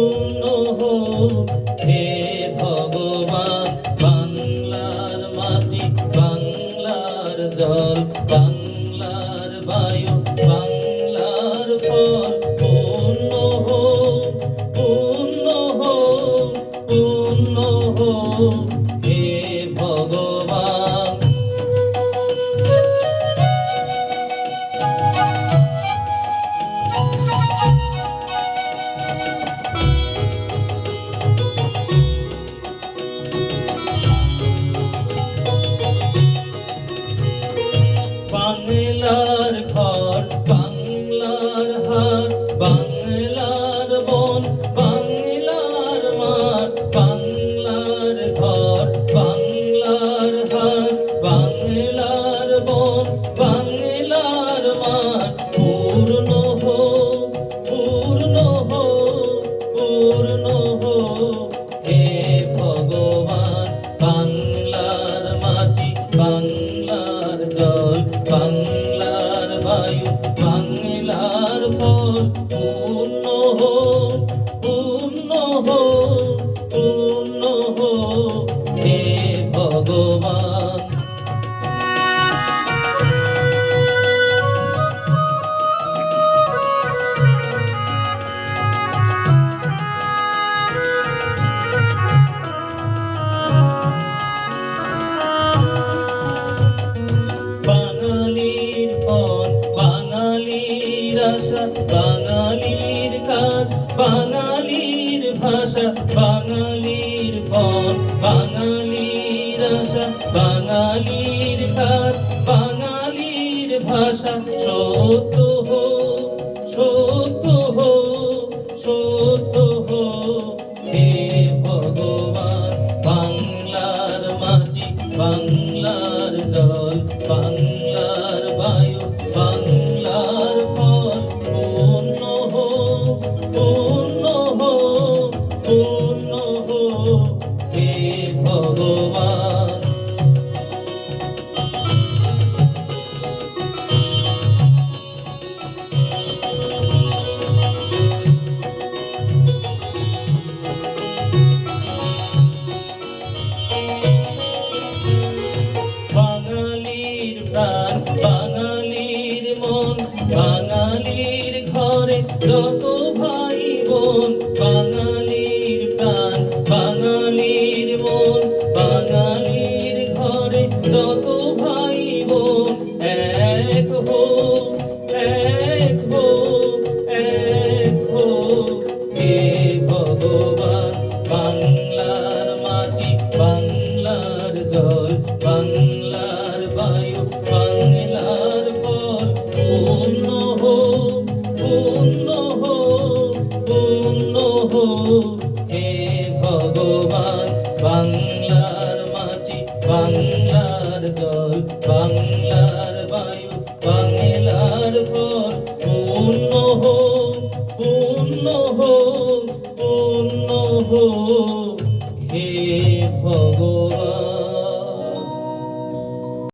পূর্ণ হোক হে ভগবান। বাংলার মাটি, বাংলার জল, বাংলার বায়ু, বাংলার ফল পূর্ণ হোক, পূর্ণ হোক, পূর্ণ হোক হে ভগবান। বাংলার ঘর, বাংলার হাট, বাংলার বন, বাংলার মাঠ, বাংলার ঘর, বাংলার হাট, বাংলার বন, বাংলার মাঠ পূর্ণ হোক, পূর্ণ হোক, পূর্ণ হোক হে ভগবান। বাংলার মাটি, বাংলার জল, বাংলার বায়ু, বাংলার ফল পূর্ণ হোক, পূর্ণ হোক, পূর্ণ হোক হে ভগবান। বাঙালির পণ, বাঙালির আশা, বাঙালির কাজ, বাঙালির ভাষা, বাঙালির পণ, বাঙালির আশা, বাঙালির কাজ, বাঙালির ভাষা সত্য হোক, সত্য হোক, সত্য হোক হে ভগবান। বাংলার মাটি, বাংলার জল, বাংলার বায়ু, বাংলার ফল পূর্ণ হোক, পূর্ণ হোক, পূর্ণ হোক হে ভগবান। বাঙালির প্রাণ, বাঙালির মন, বাঙালির ঘরে যত ভাই বোন, বাঙালির প্রাণ, বাঙালির মন, বাঙালির ঘরে যত ভাই বোন এক হোক, এক হোক, এক হোক হে ভগবান। বাংলার মাটি, বাংলার জল, বাংলার বায়ু, বাংলার ফল পূর্ণ হোক, পূর্ণ হোক, পূর্ণ হোক হে ভগবান। বাংলার মাটি, বাংলার জল, বাংলার বায়ু, বাংলার ফল পূর্ণ হোক, পূর্ণ হোক, পূর্ণ হোক হে ভগবান।